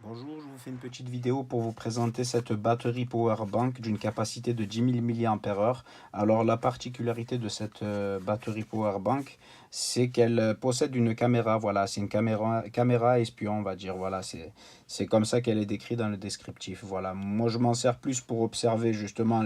Bonjour, je vous fais une petite vidéo pour vous présenter cette batterie Powerbank d'une capacité de 10 000 mAh. Alors la particularité de cette batterie Powerbank, c'est qu'elle possède une caméra. Voilà, c'est une caméra espion, on va dire. Voilà, c'est comme ça qu'elle est décrite dans le descriptif. Voilà, moi je m'en sers plus pour observer justement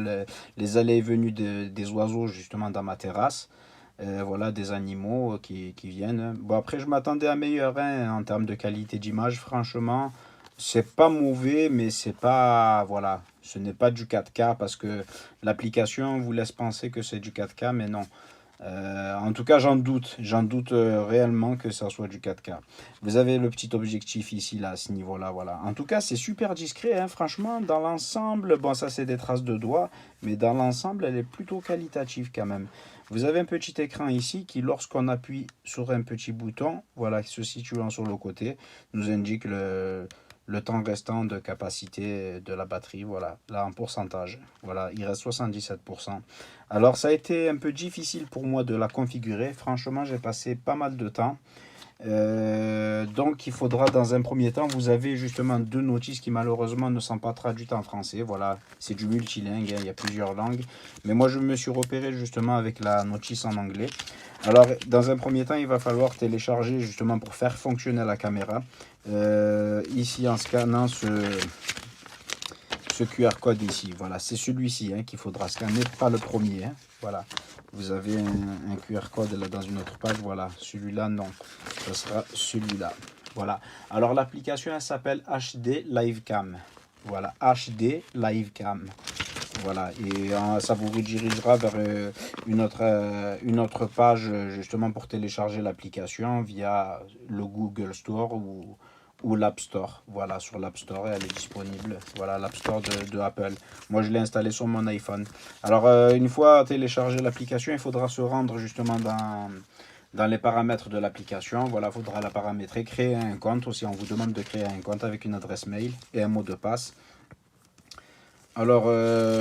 les allées et venues des oiseaux justement dans ma terrasse. Voilà, des animaux qui viennent. Bon, après, je m'attendais à meilleur hein, en termes de qualité d'image, franchement. C'est pas mauvais, mais c'est pas, voilà, ce n'est pas du 4K parce que l'application vous laisse penser que c'est du 4K, mais non. En tout cas, j'en doute réellement que ça soit du 4K. Vous avez le petit objectif ici, là, à ce niveau-là, voilà. En tout cas, c'est super discret, hein, franchement, dans l'ensemble, bon, ça c'est des traces de doigts, mais dans l'ensemble, elle est plutôt qualitative quand même. Vous avez un petit écran ici qui, lorsqu'on appuie sur un petit bouton, voilà, se situant sur le côté, nous indique le temps restant de capacité de la batterie, voilà, là en pourcentage, voilà, il reste 77%. Alors ça a été un peu difficile pour moi de la configurer, franchement j'ai passé pas mal de temps. Donc il faudra dans un premier temps, vous avez justement deux notices qui malheureusement ne sont pas traduites en français, voilà, c'est du multilingue, hein, il y a plusieurs langues, mais moi je me suis repéré justement avec la notice en anglais. Alors dans un premier temps il va falloir télécharger justement pour faire fonctionner la caméra, ici en scannant ce QR code ici, voilà, c'est celui-ci hein, qu'il faudra scanner, pas le premier, hein, voilà. Vous avez un QR code là dans une autre page, voilà, celui-là non, ce sera celui-là, voilà. Alors l'application elle s'appelle HD Livecam, voilà, HD Livecam, voilà, et ça vous redirigera vers une autre page justement pour télécharger l'application via le Google Store ou l'App Store. Voilà, sur l'App Store, elle est disponible. Voilà, l'App Store de Apple. Moi, je l'ai installé sur mon iPhone. Alors, une fois téléchargé l'application, il faudra se rendre justement dans les paramètres de l'application. Voilà, il faudra la paramétrer, créer un compte aussi. On vous demande de créer un compte avec une adresse mail et un mot de passe. Alors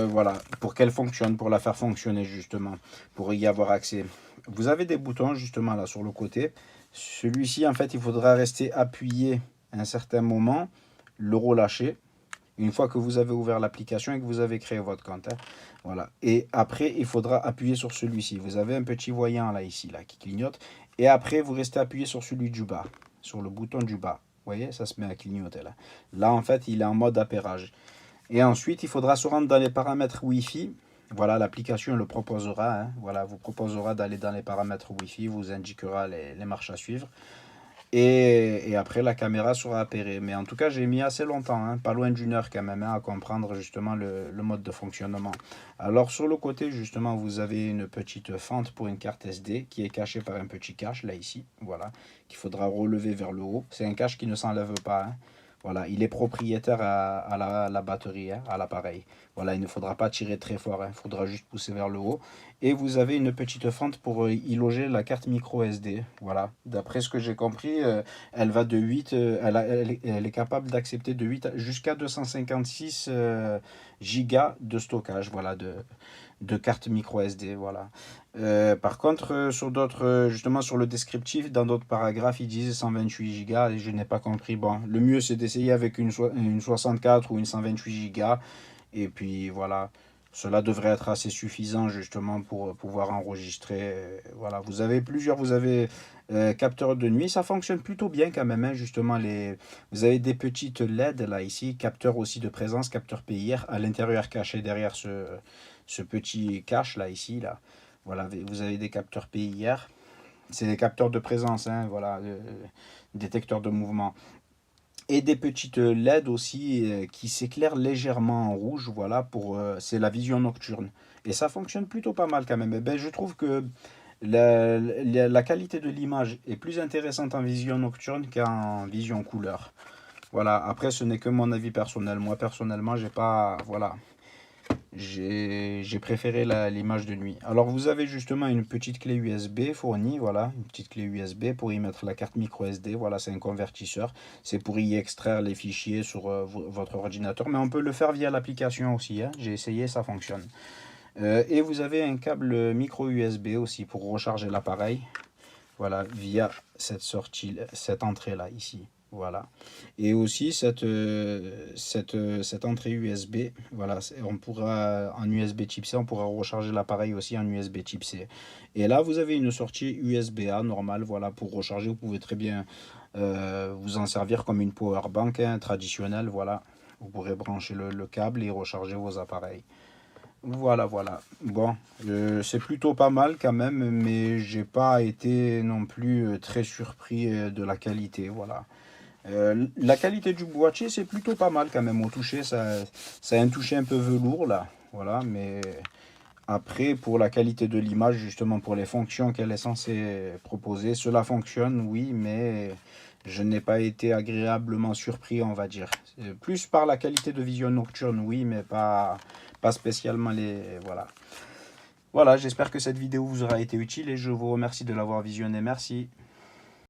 voilà, pour qu'elle fonctionne, pour la faire fonctionner justement, pour y avoir accès. Vous avez des boutons justement là sur le côté. Celui-ci en fait il faudra rester appuyé un certain moment, le relâcher. Une fois que vous avez ouvert l'application et que vous avez créé votre compte. Hein. Voilà. Et après il faudra appuyer sur celui-ci. Vous avez un petit voyant là ici là qui clignote. Et après vous restez appuyé sur celui du bas, sur le bouton du bas. Vous voyez, ça se met à clignoter là. Là en fait il est en mode appairage. Et ensuite, il faudra se rendre dans les paramètres Wi-Fi. Voilà, l'application le proposera. Hein. Voilà, vous proposera d'aller dans les paramètres Wi-Fi, vous indiquera les marches à suivre. Et après, la caméra sera appairée. Mais en tout cas, j'ai mis assez longtemps, hein, pas loin d'une heure quand même, hein, à comprendre justement le mode de fonctionnement. Alors, sur le côté, justement, vous avez une petite fente pour une carte SD qui est cachée par un petit cache, là, ici. Voilà, qu'il faudra relever vers le haut. C'est un cache qui ne s'enlève pas. Hein. Voilà, il est propriétaire à la batterie, hein, à l'appareil. Voilà, il ne faudra pas tirer très fort, il faudra juste pousser vers le haut. Et vous avez une petite fente pour y loger la carte micro SD. Voilà, d'après ce que j'ai compris, elle va de 8, elle est capable d'accepter de 8 jusqu'à 256 gigas de stockage, voilà, de carte micro SD, voilà. Par contre, sur d'autres, justement sur le descriptif, dans d'autres paragraphes, ils disent 128 Go et je n'ai pas compris. Bon, le mieux c'est d'essayer avec une 64 ou une 128 Go et puis voilà, cela devrait être assez suffisant justement pour pouvoir enregistrer. Voilà, vous avez capteurs de nuit, ça fonctionne plutôt bien quand même, hein, justement vous avez des petites LED là ici, capteurs aussi de présence, capteur PIR à l'intérieur caché derrière ce petit cache là ici là. Voilà, vous avez des capteurs PIR. C'est des capteurs de présence, hein, voilà, détecteurs de mouvement. Et des petites LED aussi qui s'éclairent légèrement en rouge, voilà, c'est la vision nocturne. Et ça fonctionne plutôt pas mal quand même. Et ben, je trouve que la qualité de l'image est plus intéressante en vision nocturne qu'en vision couleur. Voilà, après ce n'est que mon avis personnel. Moi personnellement, j'ai pas, voilà, j'ai préféré l'image de nuit. Alors vous avez justement une petite clé USB fournie, voilà, une petite clé USB pour y mettre la carte micro SD, voilà, c'est un convertisseur, c'est pour y extraire les fichiers sur votre ordinateur, mais on peut le faire via l'application aussi, hein. J'ai essayé, ça fonctionne. Et vous avez un câble micro USB aussi pour recharger l'appareil, voilà, via cette sortie, cette entrée là, ici. Voilà. Et aussi cette entrée USB, voilà, on pourra en USB type C, on pourra recharger l'appareil aussi en USB type C. Et là, vous avez une sortie USB-A normale, voilà, pour recharger. Vous pouvez très bien vous en servir comme une power bank hein, traditionnelle, voilà. Vous pourrez brancher le câble et recharger vos appareils. Voilà, voilà. Bon, c'est plutôt pas mal quand même, mais j'ai pas été non plus très surpris de la qualité, voilà. La qualité du boîtier, c'est plutôt pas mal quand même au toucher. Ça a un toucher un peu velours là. Voilà, mais après, pour la qualité de l'image, justement pour les fonctions qu'elle est censée proposer, cela fonctionne, oui, mais je n'ai pas été agréablement surpris, on va dire. Plus par la qualité de vision nocturne, oui, mais pas spécialement les. Voilà. Voilà, j'espère que cette vidéo vous aura été utile et je vous remercie de l'avoir visionnée. Merci.